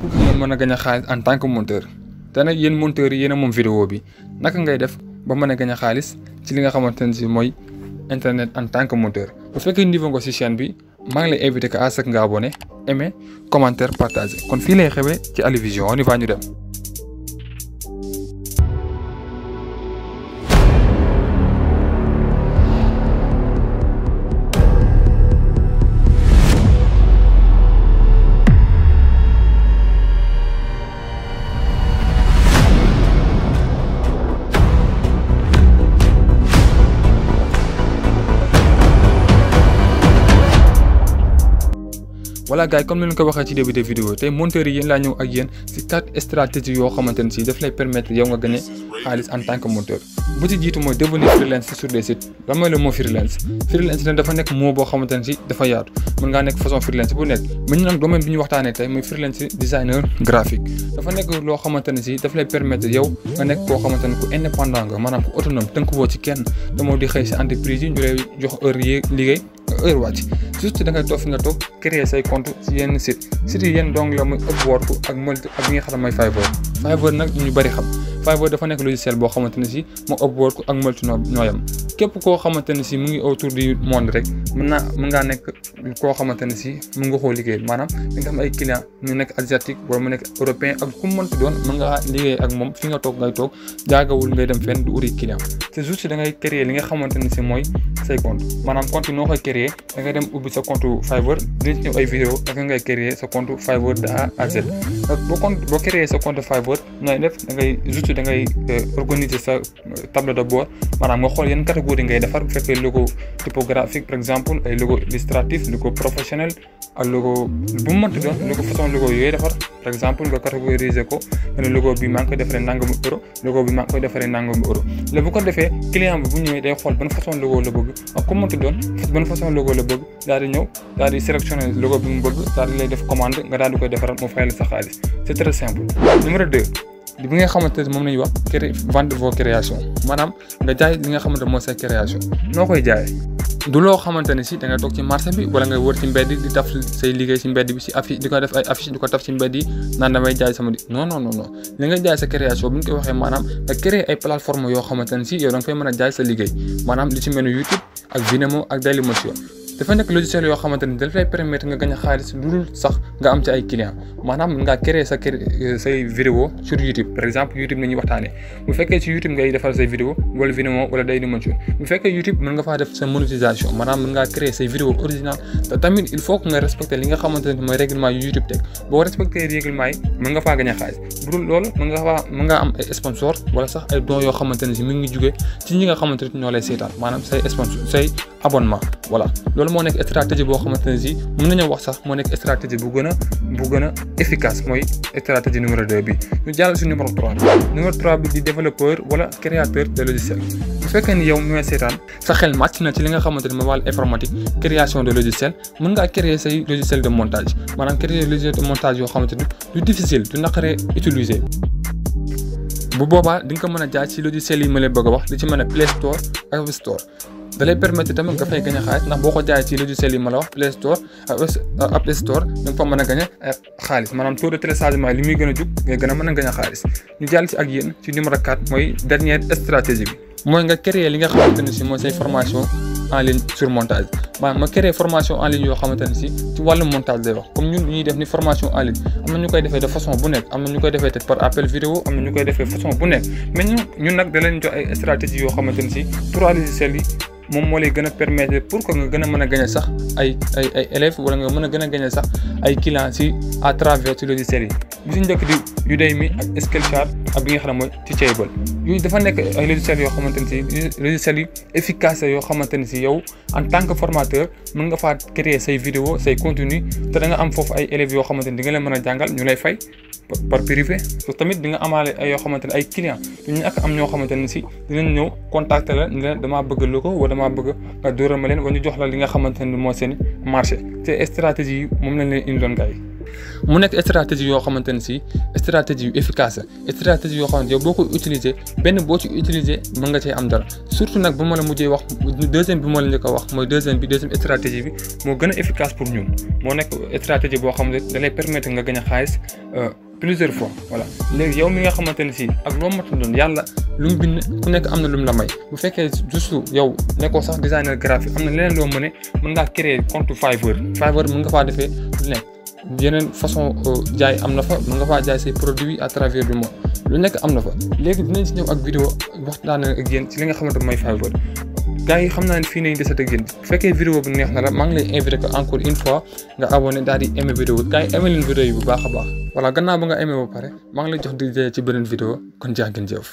pour nga mën a gañ a xaalis en tant que monteur te nag yéen monteurs yi yéen a moom vidéo bi naka ngay def ba mën a gañ a xaalis ci li nga xamante ne si mooy internet en tant que monteur. bu fekkee niveau nga si chaîne bi maa ngi lay invité que à ce que nga abonné aimer commentaire partager kon fii lay xewee ci Ali Vision on y va ñu dem. voilà gars yi comme ni ñu ko waxee ci début de vidéo tey monteurs yi yéen laa ñëw ak yéen ci 4 stratégies yoo xamante ne si daf lay permettre yow nga gagner xaalis en tant que monteur bu ci jiitu mooy devenir freelance sur des sites lan mooy le mot freelance freelance nag dafa nekk mot boo xamante ne si dafa yaatu mën ngaa nekk façon freelance bu nekk mais ñu nag domaine bi ñu waxtaanee tey mooy freelance designer graphique dafa nekk loo xamante ne si daf lay permettre yow nga nekk koo xamante ne ku indépendant nga maanaam ku autonome tënk woo ci kenn te moo di xëy si entreprise yi ñu lay jox heure yi liggéey heure wàcc juste da ngay toog fi nga toog créer say compte ci yenn site yi yenn donc la muy Upwork ak Multi ak bi nga xam ne mooy Fiverr nag ñu bëri xam Fiverr dafa nekk logiciel boo xamante ne si moo Upwork ak Multi ñooyam képp koo xamante ne si mu ngi autour du monde rek mën ngaa nekk koo xamante ne si mën nga koo liggéey maanaam di nga am ay client mu nekk asiatique wala mu nekk européen ak ku mu mënti doon mën ngaa liggéey ak moom fi nga toog ngay toog jaagawul ngay dem fenn du uri client c'est juste da ngay créer li nga xamante ne si mooy say compte maanaam compte noo koy créer da ngay dem ubbi sa compte Fiverr dina ci ñëw ay vidéo naka ngay créer sa compte Fiverr de A à Z boo créer sa compte Fiverr nooy def da ngay juste da ngay organiser sa table de bord maanaam nga xool yan catégorie ngay defar bu fekkee logo typographique par exemple ay logo illustratif logo professionnel ak logo bu mu mënti doon logo façon logo yooyu defar par exemple nga catégoriser ko nga ne logo bi maa ngi koy defaree nangamu euro logo bi maa ngi koy defaree nangamu euro léegi bu ko defee client bi bu ñëwee day xool ban façon logo la bëgg ak ku mënti doon ban façon logo la bëgg daal di ñëw daal di sélectionner logo bi mu bëgg daal di lay def commande nga daal di koy defaral mu fay la sa xaalis c'est très simple. numéro 2 bi nga xamante ne moom la ñuy wax vendre vos créations maanaam nga jaay li nga xamante ne mooy say création noo koy jaayee du loo xamante ne si da ngay toog ci marché bi wala ngay wër ci mbedd di taf say liggéey ci mbedd bi ci affiche di ko def ay affiche di ko taf ci mbedd yi naan damay jaay sama non li nga jaay sa création bu ñu koy waxee maanaam nga créer ay plateforme yoo xamante ne si yow da nga fay mën a jaay sa liggéey maanaam li ci mel ni YouTube ak Vimeo ak Dailymotion dafa nekk logiciel yoo xamante ni daf lay permettre nga gañ a xaalis lu dul sax nga am ci ay clients maanaam nga créer say vidéo sur YouTube par exemple YouTube la ñuy waxtaanee bu fekkee ci YouTube ngay defal say vidéo wala Vimeo wala Dailymotion bu fekkee YouTube mën nga faa def sa monétisation maanaam mën ngaa créer say vidéo original te tamit il faut que nga respecter li nga xamante ne mooy règlement yu YouTube teg boo respecter règlement yi mën nga faa gañ a xaalis bu dul loolu mën nga am ay sponsor wala sax ay dons yoo xamante ne si mi ngi jóge ci ñi nga xamante ne ñoo lay seetaan maanaam say sponsor say abonnement voilà loolu moo nekk stratégie boo xamante ne si mën nañoo wax sax moo nekk stratégie bu gën a efficace mooy stratégie numéro 2 bi ñu jàll si numéro 3 bi di développeur wala créateur de logiciel bu fekkee ni yow mooy seetaan sa xel màcc na ci li nga xamante ne mooy wàllu informatique création de logiciel mën ngaa créer say logiciel de montage maanaam créer logiciel de montage yoo xamante ne du difficile du naqaree utiliser bu boobaa di nga ko mën a jaay ci logiciel yi ma leen bëgg a wax li ci mën a Play Store ak App Store da lay permettre tamit nga fay gañ a xaalis ndax boo ko jaayee ci logiciel yi ma la wax Play Store ak App Store da nga fa mën a gañ a xaalis maanaam taux de téléchargement li muy gën a jug ngay gën a mën a gañ a xaalis ñu jàll ci ak yéen ci numéro 4 mooy dernière stratégie bi mooy nga créer li nga xamante ne si mooy say formation en ligne sur montage maanaam nga créer formation en ligne yoo xamante ne si ci wàllu montage lay wax comme ñun ñuy def ni formation en ligne am na ñu koy defee de façon bu nekk am na ñu koy defee te par appel vidéo am na ñu koy defee façon bu nekk mais ñun nag da leen jox ay stratégie yoo xamante ne si 3 logiciels yi moom moo lay gën a permettre pour que nga gën a mën a gagner sax ay élèves wala nga mën a gën a gagner sax ay clients ci à travers ci logiciels yi bi si njëkk di Udemy ak Skillshare ak bi nga xam ne mooy Teachable yooyu dafa nekk ay logiciels yoo xamante ne si logiciels yi efficace yoo xamante ne si yow en tant que formateur mën nga faa créer say vidéo say contenu te da nga am foofu ay élèves yoo xamante ne di nga leen mën a jàngal ñu lay fay par privé te tamit di nga amaale ay yoo xamante ne ay clients ñu ak am ñoo xamante ne si dinañ ñëw contacter la ne damaa bëgg logo wala damaa bëgg nga dóoral ma leen wala ñu jox la li nga xamante ne moo seen marché te stratégie yi moom lañ leen indiloon gars yi mu nekk stratégie yoo xamante ne si stratégie yu efficace la stratégie yoo xamante yow boo koy utiliser benn boo ci utiliser mën nga cee am dara surtout nag bu ma la mujjee wax deuxième bi ma la njëkk a wax mooy deuxième stratégie bi moo gën a efficace pour ñun moo nekk stratégie boo xam ne da lay permettre nga gagner xaalis plusieurs fois voilà léegi yow mi nga xamante ne si ak loo matu doon yàlla lu mu bind ku nekk am na lu mu la may bu fekkee juste yow nekkoo sax designer graphique am na leneen loo mën ngaa créer compte Fiverr mën nga faa defee lu nekk yeneen façon jaay am na fa mën nga faa jaay say produits à travers le monde lu nekk am na fa léegi dinañ si ñëw ak vidéo waxtaan ak yéen ci li nga xamante mooy Fiverr gars yi xam naa ne fii nañ desat ak yéen bu fekkee vidéo bi neex na la maa ngi lay invité que encore une fois nga abonné daal di aimé vidéo gars yi aimé leen vidéo yi bu baax a baax voilà gannaaw ba nga aimé ba pare maa ngi lay jox di ci beneen vidéo kon jaa ngeen jëf